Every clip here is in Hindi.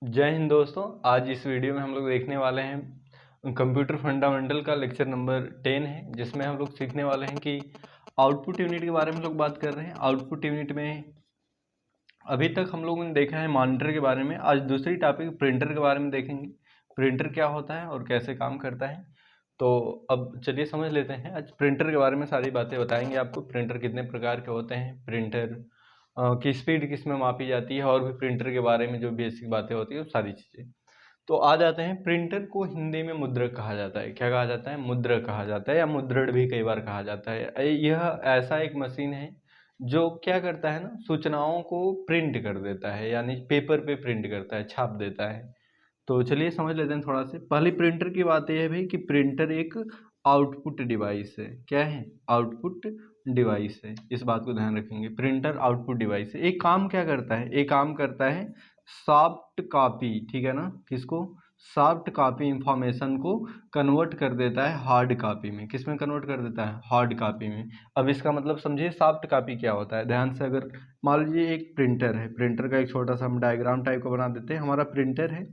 जय हिंद दोस्तों। आज इस वीडियो में हम लोग देखने वाले हैं कंप्यूटर फंडामेंटल का लेक्चर नंबर 10 है, जिसमें हम लोग सीखने वाले हैं कि आउटपुट यूनिट के बारे में लोग बात कर रहे हैं। आउटपुट यूनिट में अभी तक हम लोगों ने देखा है मॉनिटर के बारे में। आज दूसरी टॉपिक प्रिंटर के बारे में देखेंगे। प्रिंटर क्या होता है और कैसे काम करता है। तो अब चलिए समझ लेते हैं। आज प्रिंटर के बारे में सारी बातें बताएंगे आपको। प्रिंटर कितने प्रकार के होते हैं, प्रिंटर की स्पीड किस में मापी जाती है, और भी प्रिंटर के बारे में जो बेसिक बातें होती है वो सारी चीज़ें। तो आ जाते हैं, प्रिंटर को हिंदी में मुद्रक कहा जाता है। क्या कहा जाता है? मुद्रक कहा जाता है, या मुद्रण भी कई बार कहा जाता है। यह ऐसा एक मशीन है जो क्या करता है ना, सूचनाओं को प्रिंट कर देता है, यानी पेपर पे प्रिंट करता है, छाप देता है। तो चलिए समझ लेते हैं थोड़ा से। पहले प्रिंटर की बात यह है भाई कि प्रिंटर एक आउटपुट डिवाइस है। क्या है? आउटपुट डिवाइस है। इस बात को ध्यान रखेंगे, प्रिंटर आउटपुट डिवाइस है। एक काम क्या करता है? एक काम करता है सॉफ्ट कॉपी, ठीक है ना। किसको? सॉफ्ट कॉपी इंफॉर्मेशन को कन्वर्ट कर देता है हार्ड कॉपी में। किस में कन्वर्ट कर देता है? हार्ड कॉपी में। अब इसका मतलब समझिए सॉफ्ट कॉपी क्या होता है। ध्यान से, अगर मान लीजिए एक प्रिंटर है, प्रिंटर का एक छोटा सा हम डायग्राम टाइप का बना देते हैं। हमारा प्रिंटर है,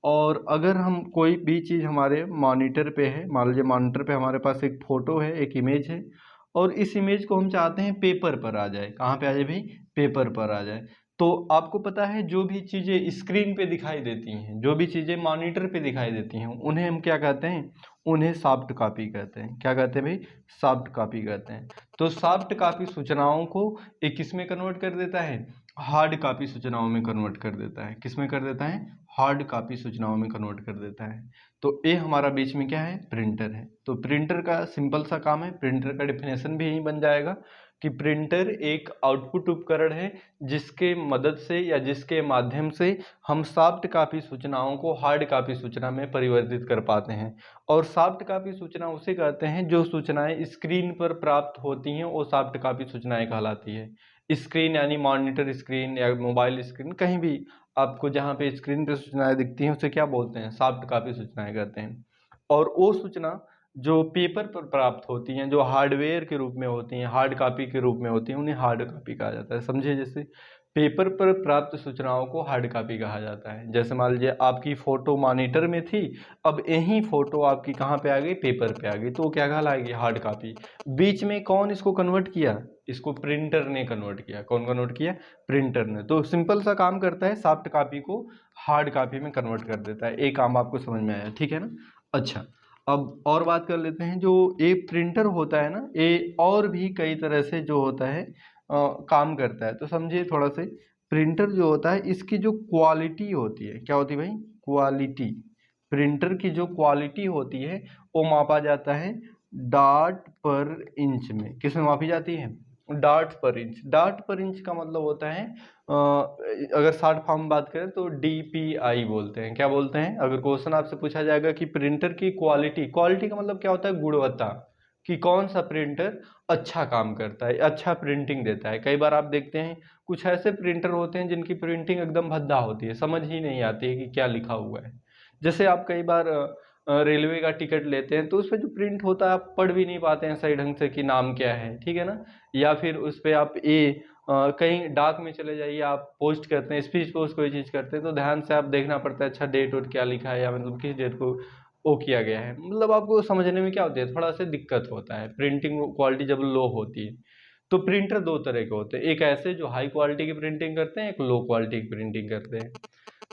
और अगर हम कोई भी चीज़ हमारे मॉनिटर पे है, मान लीजिए मॉनिटर पे हमारे पास एक फ़ोटो है, एक इमेज है, और इस इमेज को हम चाहते हैं पेपर पर आ जाए। कहाँ पे आ जाए भाई? पेपर पर आ जाए। तो आपको पता है जो भी चीज़ें स्क्रीन पे दिखाई देती हैं, जो भी चीज़ें मॉनिटर पे दिखाई देती हैं, उन्हें हम क्या कहते हैं? उन्हें सॉफ्ट कॉपी कहते हैं। क्या कहते हैं भाई? सॉफ्ट कॉपी कहते हैं। तो सॉफ्ट कॉपी सूचनाओं को एक किस में कन्वर्ट कर देता है? हार्ड कॉपी सूचनाओं में कन्वर्ट कर देता है। किस में कर देता है? हार्ड कॉपी सूचनाओं में कन्वर्ट कर देता है। तो ये हमारा बीच में क्या है? प्रिंटर है। तो प्रिंटर का सिंपल सा काम है। प्रिंटर का डिफिनेशन भी यही बन जाएगा कि प्रिंटर एक आउटपुट उपकरण है जिसके मदद से या जिसके माध्यम से हम सॉफ्ट कॉपी सूचनाओं को हार्ड कॉपी सूचना में परिवर्तित कर पाते हैं। और सॉफ्ट कॉपी सूचना उसे कहते हैं जो सूचनाएं स्क्रीन पर प्राप्त होती हैं, वो सॉफ्ट कॉपी सूचनाएं कहलाती है। स्क्रीन यानी मॉनिटर स्क्रीन या मोबाइल स्क्रीन, कहीं भी आपको जहाँ पे स्क्रीन पे सूचनाएं दिखती हैं उसे क्या बोलते हैं? सॉफ्ट कॉपी सूचनाएं कहते हैं। और वो सूचना जो पेपर पर प्राप्त होती हैं, जो हार्डवेयर के रूप में होती हैं, हार्ड कॉपी के रूप में होती हैं, उन्हें हार्ड कॉपी कहा जाता है। समझे? जैसे पेपर पर प्राप्त सूचनाओं को हार्ड कॉपी कहा जाता है। जैसे मान लीजिए आपकी फ़ोटो मॉनिटर में थी, अब यही फ़ोटो आपकी कहाँ पे आ गई? पेपर पे आ गई, तो क्या कहलाएगी? Hard copy. बीच में कौन इसको कन्वर्ट किया? इसको प्रिंटर ने कन्वर्ट किया। कौन कन्वर्ट किया? प्रिंटर ने। तो सिंपल सा काम करता है, सॉफ्ट कॉपी को हार्ड कॉपी में कन्वर्ट कर देता है। एक काम आपको समझ में आया, ठीक है ना। अच्छा, अब और बात कर लेते हैं। जो ये प्रिंटर होता है ना, ये और भी कई तरह से जो होता है काम करता है। तो समझिए थोड़ा से, प्रिंटर जो होता है इसकी जो क्वालिटी होती है, क्या होती है भाई? क्वालिटी। प्रिंटर की जो क्वालिटी होती है वो मापा जाता है डॉट पर इंच में। किस में मापी जाती है? डॉट पर इंच। डॉट पर इंच का मतलब होता है अगर शॉर्ट फॉर्म बात करें तो DPI बोलते हैं। क्या बोलते हैं? अगर क्वेश्चन आपसे पूछा जाएगा कि प्रिंटर की क्वालिटी, क्वालिटी का मतलब क्या होता है? गुणवत्ता। कि कौन सा प्रिंटर अच्छा काम करता है, अच्छा प्रिंटिंग देता है। कई बार आप देखते हैं कुछ ऐसे प्रिंटर होते हैं जिनकी प्रिंटिंग एकदम भद्दा होती है, समझ ही नहीं आती है कि क्या लिखा हुआ है। जैसे आप कई बार रेलवे का टिकट लेते हैं तो उस पर जो प्रिंट होता है आप पढ़ भी नहीं पाते हैं सही ढंग से कि नाम क्या है, ठीक है ना। या फिर उस पर आप कहीं डाक में चले जाइए, आप पोस्ट करते हैं, स्पीड पोस्ट कोई चीज़ करते हैं, तो ध्यान से आप देखना पड़ता है, अच्छा डेट वोट क्या लिखा है, या मतलब किस डेट को वो किया गया है। मतलब आपको समझने में क्या होती है, थोड़ा सा दिक्कत होता है प्रिंटिंग क्वालिटी जब लो होती है। तो प्रिंटर दो तरह के होते हैं, एक ऐसे जो हाई क्वालिटी की प्रिंटिंग करते हैं, एक लो क्वालिटी की प्रिंटिंग करते हैं।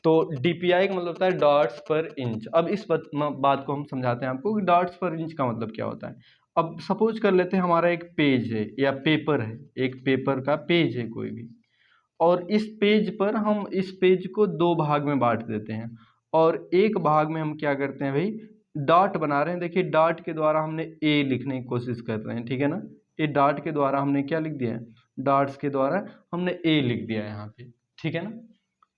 तो DPI का मतलब होता है डॉट्स पर इंच। अब इस बात को हम समझाते हैं आपको कि डॉट्स पर इंच का मतलब क्या होता है। अब सपोज कर लेते हैं हमारा एक पेज है या पेपर है, एक पेपर का पेज है कोई भी, और इस पेज पर हम इस पेज को दो भाग में बांट देते हैं, और एक भाग में हम क्या करते हैं भाई? डॉट बना रहे हैं। देखिए डॉट के द्वारा हमने ए लिखने की कोशिश कर रहे हैं, ठीक है ना। ये डॉट के द्वारा हमने क्या लिख दिया है? डॉट्स के द्वारा हमने ए लिख दिया है यहाँ पे, ठीक है ना।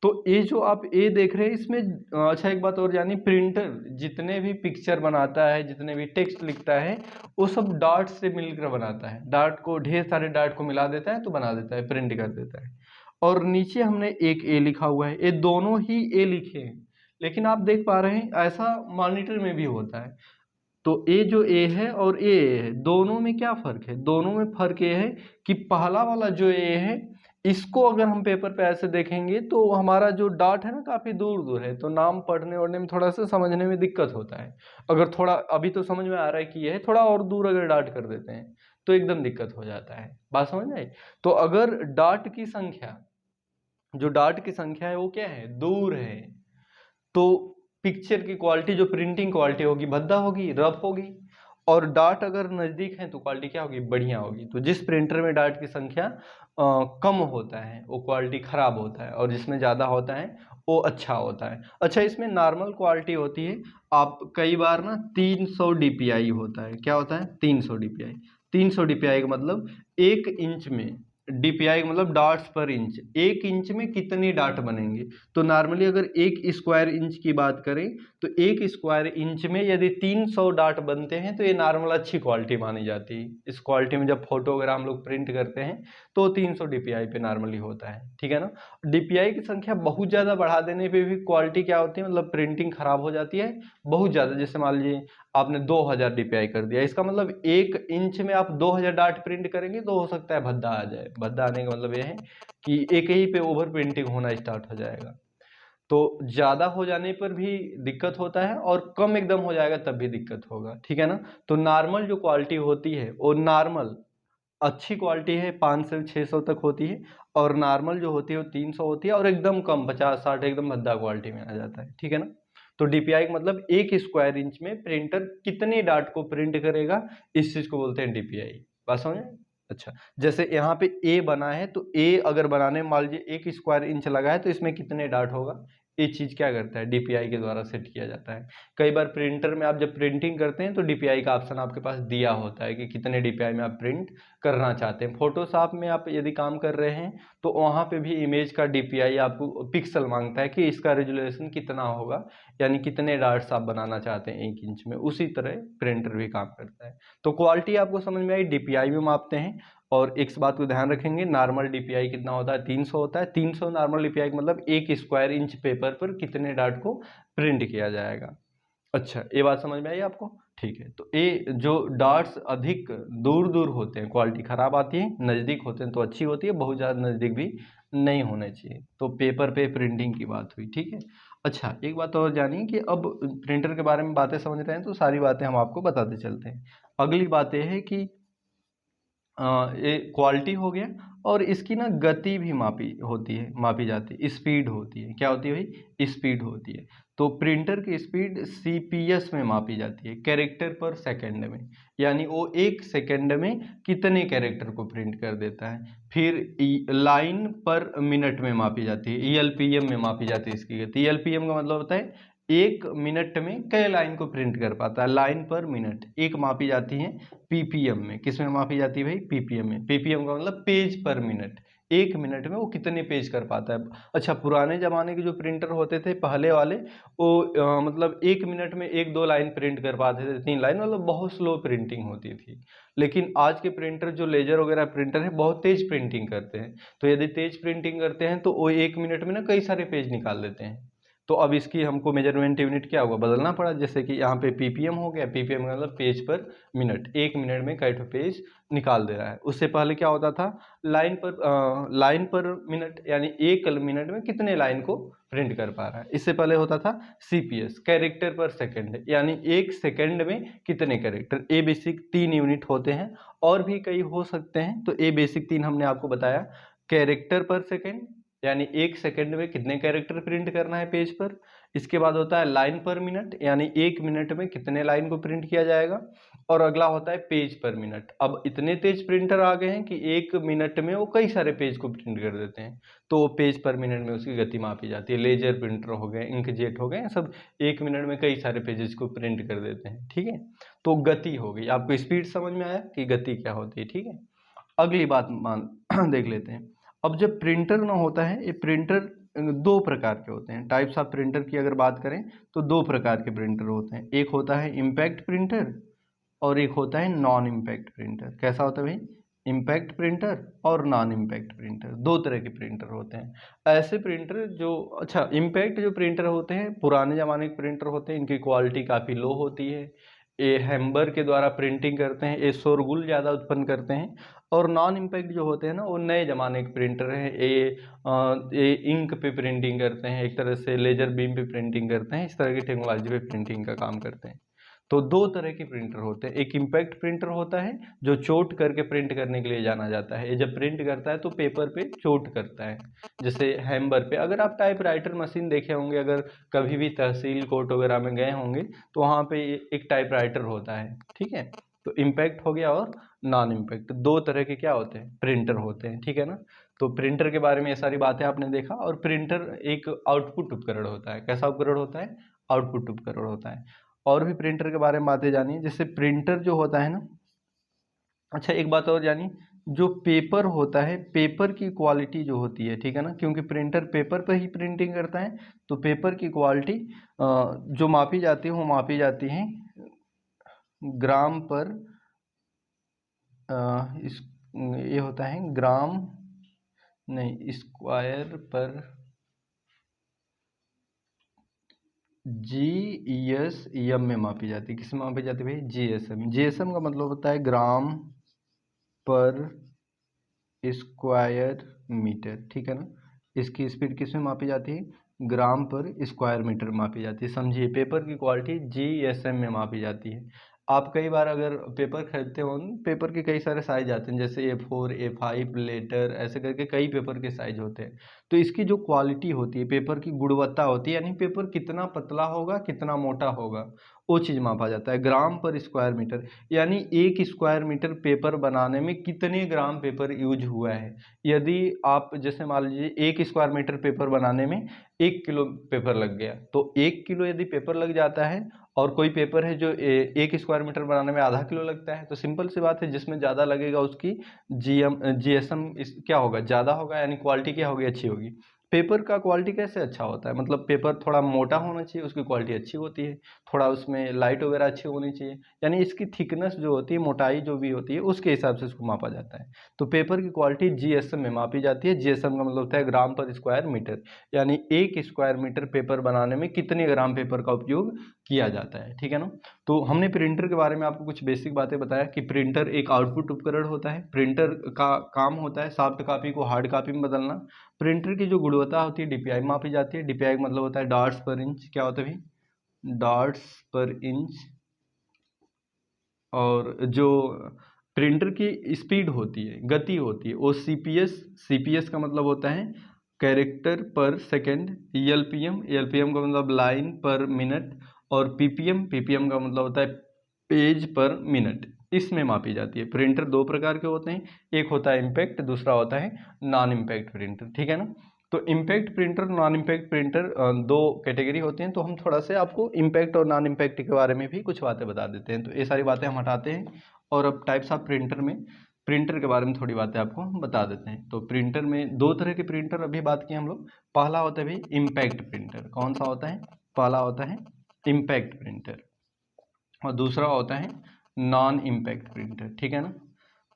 तो ये जो आप ए देख रहे हैं इसमें अच्छा एक बात और जानी, प्रिंटर जितने भी पिक्चर बनाता है, जितने भी टेक्स्ट लिखता है, वो सब डॉट से मिलकर बनाता है। डॉट को, ढेर सारे डॉट को मिला देता है तो बना देता है, प्रिंट कर देता है। और नीचे हमने एक ए लिखा हुआ है, ये दोनों ही ए लिखे हैं, लेकिन आप देख पा रहे हैं ऐसा मॉनिटर में भी होता है। तो ए जो ए है और ए है, दोनों में क्या फ़र्क है? दोनों में फ़र्क ये है कि पहला वाला जो ए है इसको अगर हम पेपर पे ऐसे देखेंगे तो हमारा जो डॉट है ना काफ़ी दूर दूर है, तो नाम पढ़ने वढ़ने में थोड़ा सा समझने में दिक्कत होता है। अगर थोड़ा अभी तो समझ में आ रहा है कि ये है, थोड़ा और दूर अगर डॉट कर देते हैं तो एकदम दिक्कत हो जाता है। बात समझ में आई? तो अगर डॉट की संख्या, जो डॉट की संख्या है वो क्या है, दूर है, तो पिक्चर की क्वालिटी, जो प्रिंटिंग क्वालिटी होगी भद्दा होगी, रफ होगी। और डॉट अगर नज़दीक है तो क्वालिटी क्या होगी, बढ़िया होगी। तो जिस प्रिंटर में डॉट की संख्या कम होता है वो क्वालिटी खराब होता है, और जिसमें ज़्यादा होता है वो अच्छा होता है। अच्छा, इसमें नॉर्मल क्वालिटी होती है। आप कई बार ना 300 DPI होता है, क्या होता है, 300 DPI। 300 DPI का मतलब 1 इंच में, DPI का मतलब डॉट्स पर इंच, 1 इंच में कितने डॉट बनेंगे। तो नॉर्मली अगर 1 स्क्वायर इंच की बात करें तो 1 स्क्वायर इंच में यदि 300 डॉट बनते हैं तो ये नॉर्मल अच्छी क्वालिटी मानी जाती है। इस क्वालिटी में जब फोटो वगैरह हम लोग प्रिंट करते हैं तो 300 DPI पे नॉर्मली होता है, ठीक है ना। DPI की संख्या बहुत ज़्यादा बढ़ा देने पे भी क्वालिटी क्या होती है, मतलब प्रिंटिंग खराब हो जाती है बहुत ज़्यादा। जैसे मान लीजिए आपने 2000 DPI कर दिया, इसका मतलब 1 इंच में आप 2000 डॉट प्रिंट करेंगे तो हो सकता है भद्दा आ जाए। भद्दा आने का मतलब ये है कि एक ही पे ओवर प्रिंटिंग होना स्टार्ट हो जाएगा। तो ज़्यादा हो जाने पर भी दिक्कत होता है और कम एकदम हो जाएगा तब भी दिक्कत होगा, ठीक है ना। तो नॉर्मल जो क्वालिटी होती है वो नॉर्मल अच्छी क्वालिटी है 500 से 600 तक होती है, और नॉर्मल जो होती है वो 300 होती है, और एकदम कम 50-60 एकदम भद्दा क्वालिटी में आ जाता है, ठीक है ना। तो DPI का मतलब 1 स्क्वायर इंच में प्रिंटर कितने डॉट को प्रिंट करेगा, इस चीज को बोलते हैं DPI। बात समझे? अच्छा, जैसे यहाँ पे ए बना है तो ए अगर बनाने में मान लीजिए 1 स्क्वायर इंच लगा है तो इसमें कितने डॉट होगा, ये चीज क्या करता है, DPI के द्वारा सेट किया जाता है। कई बार प्रिंटर में आप जब प्रिंटिंग करते हैं तो DPI का ऑप्शन आपके पास दिया होता है कि कितने DPI में आप प्रिंट करना चाहते हैं। फोटोशॉप में आप यदि काम कर रहे हैं तो वहाँ पे भी इमेज का DPI आपको पिक्सल मांगता है कि इसका रेजोल्यूशन कितना होगा, यानी कितने डॉट्स आप बनाना चाहते हैं 1 इंच में। उसी तरह प्रिंटर भी काम करता है। तो क्वालिटी आपको समझ में आई, DPI में मापते हैं। और एक बात को ध्यान रखेंगे, नॉर्मल DPI कितना होता है, 300 होता है। 300 नॉर्मल DPI का मतलब 1 स्क्वायर इंच पेपर पर कितने डॉट को प्रिंट किया जाएगा। अच्छा, ये बात समझ में आई आपको? ठीक है। तो ये जो डॉट्स अधिक दूर दूर होते हैं क्वालिटी खराब आती है, नज़दीक होते हैं तो अच्छी होती है, बहुत ज़्यादा नज़दीक भी नहीं होने चाहिए। तो पेपर पे प्रिंटिंग की बात हुई, ठीक है। अच्छा, एक बात और जानिए कि अब प्रिंटर के बारे में बातें समझ रहे हैं तो सारी बातें हम आपको बताते चलते हैं। अगली बात यह है कि ये क्वालिटी हो गया, और इसकी ना गति भी मापी जाती है, स्पीड होती है। क्या होती है भाई, स्पीड होती है। तो प्रिंटर की स्पीड CPS में मापी जाती है, कैरेक्टर पर सेकंड में, यानी वो 1 सेकंड में कितने कैरेक्टर को प्रिंट कर देता है। फिर लाइन पर मिनट में मापी जाती है, ELPM में मापी जाती है इसकी गति। ELPM का मतलब होता है 1 मिनट में कई लाइन को प्रिंट कर पाता है, लाइन पर मिनट। एक मापी जाती है PPM में। किस में मापी जाती है भाई, PPM में। PPM का मतलब पेज पर मिनट, 1 मिनट में वो कितने पेज कर पाता है। अच्छा, पुराने जमाने के जो प्रिंटर होते थे पहले वाले, वो मतलब 1 मिनट में 1-2 लाइन प्रिंट कर पाते थे, 3 लाइन, मतलब बहुत स्लो प्रिंटिंग होती थी। लेकिन आज के प्रिंटर जो लेजर वगैरह प्रिंटर है बहुत तेज प्रिंटिंग करते हैं। तो यदि तेज प्रिंटिंग करते हैं तो वो 1 मिनट में ना कई सारे पेज निकाल देते हैं। तो अब इसकी हमको मेजरमेंट यूनिट क्या होगा, बदलना पड़ा। जैसे कि यहाँ पे PPM हो गया, PPM का मतलब पेज पर मिनट, 1 मिनट में कई पेज निकाल दे रहा है। उससे पहले क्या होता था, लाइन पर मिनट, यानी 1 मिनट में कितने लाइन को प्रिंट कर पा रहा है। इससे पहले होता था CPS, कैरेक्टर पर सेकंड, यानी 1 सेकंड में कितने कैरेक्टर। ए बेसिक 3 यूनिट होते हैं, और भी कई हो सकते हैं। तो ए बेसिक 3 हमने आपको बताया, कैरेक्टर पर सेकंड, यानी 1 सेकंड में कितने कैरेक्टर प्रिंट करना है पेज पर। इसके बाद होता है लाइन पर मिनट, यानी 1 मिनट में कितने लाइन को प्रिंट किया जाएगा। और अगला होता है पेज पर मिनट। अब इतने तेज प्रिंटर आ गए हैं कि 1 मिनट में वो कई सारे पेज को प्रिंट कर देते हैं, तो वो पेज पर मिनट में उसकी गति मापी जाती है। लेजर प्रिंटर हो गए, इंकजेट हो गए, सब 1 मिनट में कई सारे पेजेस को प्रिंट कर देते हैं, ठीक है। तो गति हो गई, आपको स्पीड समझ में आया कि गति क्या होती है, ठीक है। अगली बात मान देख लेते हैं। अब जब प्रिंटर ना होता है, ये प्रिंटर 2 प्रकार के होते हैं। टाइप्स ऑफ प्रिंटर की अगर बात करें तो 2 प्रकार के प्रिंटर होते हैं। एक होता है इम्पैक्ट प्रिंटर, और एक होता है नॉन इम्पैक्ट प्रिंटर। कैसा होता है भाई, इम्पैक्ट प्रिंटर और नॉन इम्पैक्ट प्रिंटर, 2 तरह के प्रिंटर होते हैं। ऐसे प्रिंटर जो, अच्छा, इम्पैक्ट जो प्रिंटर होते हैं पुराने ज़माने के प्रिंटर होते हैं, इनकी क्वालिटी काफ़ी लो होती है। ये हैम्बर के द्वारा प्रिंटिंग करते हैं, ये शोरगुल ज़्यादा उत्पन्न करते हैं। और नॉन इम्पैक्ट जो होते हैं ना, वो नए ज़माने के प्रिंटर हैं। ये इंक पे प्रिंटिंग करते हैं, एक तरह से लेजर बीम पे प्रिंटिंग करते हैं, इस तरह की टेक्नोलॉजी पे प्रिंटिंग का काम करते हैं। तो दो तरह के प्रिंटर होते हैं, एक इम्पैक्ट प्रिंटर होता है जो चोट करके प्रिंट करने के लिए जाना जाता है। ये जब प्रिंट करता है तो पेपर पे चोट करता है, जैसे हैमर पे। अगर आप टाइपराइटर मशीन देखे होंगे, अगर कभी भी तहसील कोर्ट वगैरह में गए होंगे, तो वहाँ पे एक टाइपराइटर होता है, ठीक है। तो इम्पैक्ट हो गया और नॉन इम्पैक्ट, दो तरह के क्या होते हैं, प्रिंटर होते हैं, ठीक है ना। तो प्रिंटर के बारे में ये सारी बातें आपने देखा। और प्रिंटर एक आउटपुट उपकरण होता है। कैसा उपकरण होता है? आउटपुट उपकरण होता है। और भी प्रिंटर के बारे में बातें जानिए। जैसे प्रिंटर जो होता है ना, अच्छा एक बात और जानिए, जो पेपर होता है, पेपर की क्वालिटी जो होती है, ठीक है ना, क्योंकि प्रिंटर पेपर पर ही प्रिंटिंग करता है, तो पेपर की क्वालिटी जो मापी जाती है वो मापी जाती है ग्राम पर, इस ये होता है ग्राम नहीं, स्क्वायर पर GSM में मापी जाती है। किस में मापी जाती है भाई? GSM। GSM का मतलब होता है ग्राम पर स्क्वायर मीटर, ठीक है ना। इसकी स्पीड किस में मापी जाती है? ग्राम पर स्क्वायर मीटर मापी जाती है। समझिए, पेपर की क्वालिटी GSM में मापी जाती है। आप कई बार अगर पेपर खरीदते हो, पेपर के कई सारे साइज आते हैं, जैसे A4, A5 लेटर, ऐसे करके कई पेपर के साइज होते हैं। तो इसकी जो क्वालिटी होती है, पेपर की गुणवत्ता होती है, यानी पेपर कितना पतला होगा, कितना मोटा होगा, वो चीज़ मापा जाता है ग्राम पर स्क्वायर मीटर। यानी एक स्क्वायर मीटर पेपर बनाने में कितने ग्राम पेपर यूज हुआ है। यदि आप जैसे मान लीजिए 1 स्क्वायर मीटर पेपर बनाने में 1 किलो पेपर लग गया, तो 1 किलो यदि पेपर लग जाता है, और कोई पेपर है जो 1 स्क्वायर मीटर बनाने में आधा किलो लगता है, तो सिंपल सी बात है, जिसमें ज़्यादा लगेगा उसकी GSM क्या होगा? ज़्यादा होगा, यानी क्वालिटी क्या होगी? अच्छी होगी। पेपर का क्वालिटी कैसे अच्छा होता है? मतलब पेपर थोड़ा मोटा होना चाहिए, उसकी क्वालिटी अच्छी होती है। थोड़ा उसमें लाइट वगैरह अच्छी होनी चाहिए, यानी इसकी थिकनेस जो होती है, मोटाई जो भी होती है, उसके हिसाब से इसको मापा जाता है। तो पेपर की क्वालिटी GSM में मापी जाती है। GSM का मतलब होता है ग्राम पर स्क्वायर मीटर, यानी 1 स्क्वायर मीटर पेपर बनाने में कितने ग्राम पेपर का उपयोग किया जाता है, ठीक है ना। तो हमने प्रिंटर के बारे में आपको कुछ बेसिक बातें बताया कि प्रिंटर एक आउटपुट उपकरण होता है। प्रिंटर का काम होता है सॉफ्ट कॉपी को हार्ड कॉपी में बदलना। प्रिंटर की जो गुणवत्ता होती है DPI में मापी जाती है। DPI का मतलब होता है डॉट्स पर इंच। क्या होता है भाई? डॉट्स पर इंच। और जो प्रिंटर की स्पीड होती है, गति होती है, वो CPS का मतलब होता है कैरेक्टर पर सेकंड। LPM का मतलब लाइन पर मिनट। और PPM का मतलब होता है पेज पर मिनट। इसमें मापी जाती है। प्रिंटर दो प्रकार के होते हैं, एक होता है इम्पैक्ट, दूसरा होता है नॉन इम्पैक्ट प्रिंटर, ठीक है ना। तो impact printer, non impact printer, दो कैटेगरी होते हैं। तो हम थोड़ा से आपको इम्पैक्ट और नॉन इम्पैक्ट के बारे में भी कुछ बातें बता देते हैं। तो ये सारी बातें हम हटाते हैं और अब टाइप्स ऑफ प्रिंटर में प्रिंटर के बारे में थोड़ी बातें आपको बता देते हैं। तो प्रिंटर में दो तरह के प्रिंटर अभी बात की हम लोग। पहला होता है भाई इम्पैक्ट प्रिंटर। कौन सा होता है? पहला होता है इम्पैक्ट प्रिंटर, और दूसरा होता है नॉन इम्पैक्ट प्रिंटर, ठीक है ना।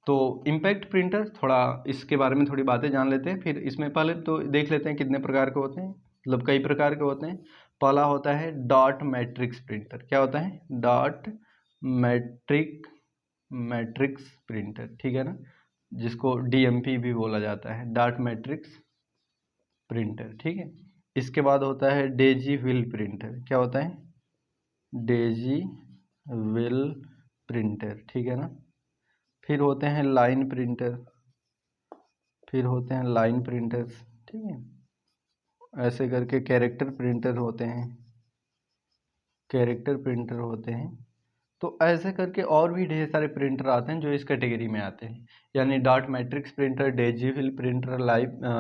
तो इम्पैक्ट प्रिंटर, थोड़ा इसके बारे में थोड़ी बातें जान लेते हैं। फिर इसमें पहले तो देख लेते हैं कितने प्रकार के होते हैं, मतलब कई प्रकार के होते हैं। पहला होता है डॉट मैट्रिक्स प्रिंटर। क्या होता है? डॉट मैट्रिक्स प्रिंटर, ठीक है ना, जिसको DMP भी बोला जाता है, डॉट मैट्रिक्स प्रिंटर, ठीक है। इसके बाद होता है डेजी व्हील प्रिंटर। क्या होता है? डेजी व्हील प्रिंटर, ठीक है ना। फिर होते हैं लाइन प्रिंटर। फिर होते हैं लाइन प्रिंटर्स, ठीक है। ऐसे करके कैरेक्टर प्रिंटर होते हैं, कैरेक्टर प्रिंटर होते हैं। तो ऐसे करके और भी ढेर सारे प्रिंटर आते हैं जो इस कैटेगरी में आते हैं, यानी dot matrix printer, daisywheel printer,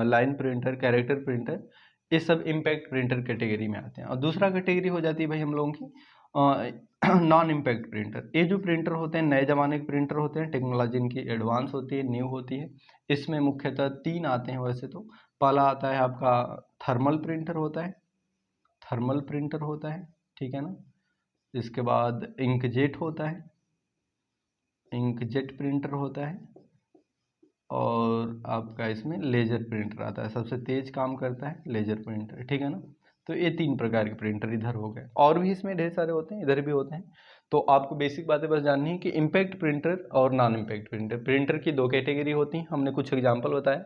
line printer, character printer, ये सब इम्पैक्ट प्रिंटर कैटेगरी में आते हैं। और दूसरा कैटेगरी हो जाती है भाई हम लोगों की नॉन इम्पैक्ट प्रिंटर। ये जो प्रिंटर होते हैं, नए ज़माने के प्रिंटर होते हैं, टेक्नोलॉजी इनकी एडवांस होती है, न्यू होती है। इसमें मुख्यतः 3 आते हैं वैसे तो। पहला आता है आपका थर्मल प्रिंटर होता है, थर्मल प्रिंटर होता है, ठीक है ना। इसके बाद इंकजेट होता है, इंकजेट प्रिंटर होता है। और आपका इसमें लेजर प्रिंटर आता है, सबसे तेज काम करता है लेजर प्रिंटर, ठीक है ना। तो ये 3 प्रकार के प्रिंटर इधर हो गए, और भी इसमें ढेर सारे होते हैं, इधर भी होते हैं। तो आपको बेसिक बातें बस जाननी है कि इम्पैक्ट प्रिंटर और नॉन इम्पैक्ट प्रिंटर, प्रिंटर की 2 कैटेगरी होती हैं, हमने कुछ एग्जांपल बताया।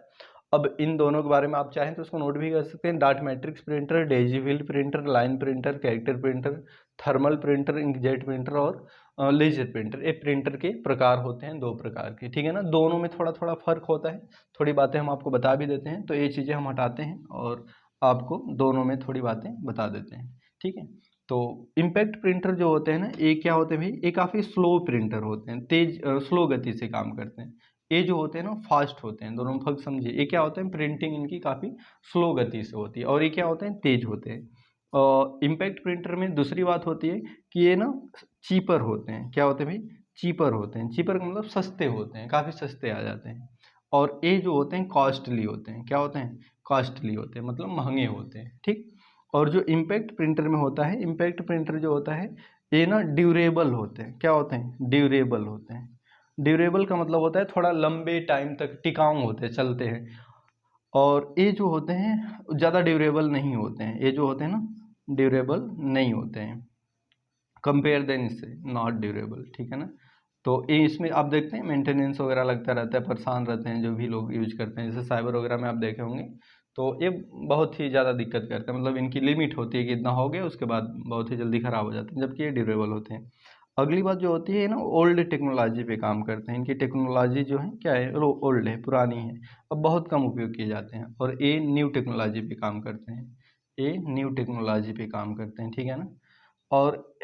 अब इन दोनों के बारे में आप चाहें तो उसको नोट भी कर सकते हैं। Dot matrix printer, daisywheel printer, line printer, character printer, thermal printer, inkjet printer और लेजर प्रिंटर, ये प्रिंटर के प्रकार होते हैं 2 प्रकार के, ठीक है ना। दोनों में थोड़ा थोड़ा फर्क होता है, थोड़ी बातें हम आपको बता भी देते हैं, तो ये चीज़ें हम हटाते हैं और आपको दोनों में थोड़ी बातें बता देते हैं, ठीक है। तो इम्पैक्ट प्रिंटर जो होते हैं ना, ये क्या होते हैं भाई, ये काफ़ी स्लो प्रिंटर होते हैं, तेज स्लो गति से काम करते हैं। ये जो होते हैं ना फास्ट होते हैं, दोनों में फर्क समझिए। ये क्या होते हैं, प्रिंटिंग इनकी काफ़ी स्लो गति से होती है, और ये क्या होते हैं, तेज होते हैं। इम्पैक्ट प्रिंटर में दूसरी बात होती है कि ये ना चीपर होते हैं। क्या होते हैं भाई, चीपर होते हैं। चीपर का मतलब सस्ते होते हैं, काफ़ी सस्ते आ जाते हैं। और ये जो होते हैं कॉस्टली होते हैं। क्या होते हैं, कॉस्टली होते हैं, मतलब महंगे होते हैं, ठीक। और जो इम्पैक्ट प्रिंटर में होता है, इम्पैक्ट प्रिंटर जो होता है ये ना ड्यूरेबल होते हैं। क्या होते हैं, ड्यूरेबल होते हैं। ड्यूरेबल का मतलब होता है थोड़ा लंबे टाइम तक टिकाऊ होते हैं, चलते हैं। और ये जो होते हैं ज़्यादा ड्यूरेबल नहीं होते हैं, ये जो होते हैं ना ड्यूरेबल नहीं होते हैं, कंपेयर देन इससे नॉट ड्यूरेबल, ठीक है ना। तो ये इसमें आप देखते हैं मेंटेनेंस वगैरह लगता रहता है, परेशान रहते हैं जो भी लोग यूज करते हैं, जैसे साइबर वगैरह में आप देखे होंगे। तो ये बहुत ही ज़्यादा दिक्कत करते हैं, मतलब इनकी लिमिट होती है कि इतना हो गया, उसके बाद बहुत ही जल्दी ख़राब हो जाते हैं, जबकि ये ड्यूरेबल होते हैं। अगली बात जो होती है ना, ओल्ड टेक्नोलॉजी पे काम करते हैं। इनकी टेक्नोलॉजी जो है क्या है, ओल्ड है, पुरानी है, अब बहुत कम उपयोग किए जाते हैं। और ये न्यू टेक्नोलॉजी पे काम करते हैं, ये न्यू टेक्नोलॉजी पे काम करते हैं, ठीक है ना। और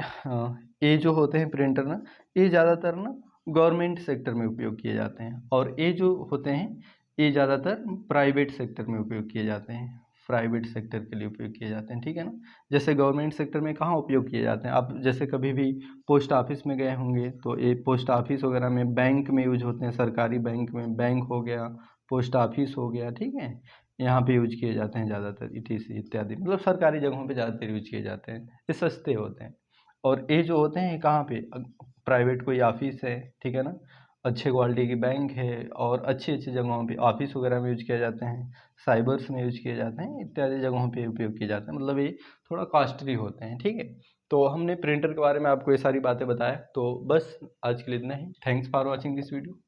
ये जो होते हैं प्रिंटर ना, ये ज़्यादातर ना गवर्नमेंट सेक्टर में उपयोग किए जाते हैं, और ये जो होते हैं ये ज़्यादातर प्राइवेट सेक्टर में उपयोग किए जाते हैं, प्राइवेट सेक्टर के लिए उपयोग किए जाते हैं, ठीक है ना। जैसे गवर्नमेंट सेक्टर में कहाँ उपयोग किए जाते हैं, आप जैसे कभी भी पोस्ट ऑफिस में गए होंगे, तो ये पोस्ट ऑफिस वगैरह में, बैंक में यूज होते हैं, सरकारी बैंक में, बैंक हो गया, पोस्ट ऑफिस हो गया, ठीक है। यहाँ पे यूज किए जाते हैं ज़्यादातर, ईटीसी इत्यादि, मतलब सरकारी जगहों पे ज़्यादातर यूज किए जाते हैं, ये सस्ते होते हैं। और ये जो होते हैं कहाँ पे, प्राइवेट कोई ऑफिस है, ठीक है ना, अच्छे क्वालिटी की बैंक है, और अच्छी अच्छी जगहों पे ऑफिस वगैरह में यूज किया जाते हैं, साइबर्स में यूज किए जाते हैं, इत्यादि जगहों पे उपयोग किए जाते हैं, मतलब ये थोड़ा कॉस्टली होते हैं, ठीक है। तो हमने प्रिंटर के बारे में आपको ये सारी बातें बताया, तो बस आज के लिए इतना ही। Thanks for watching this video.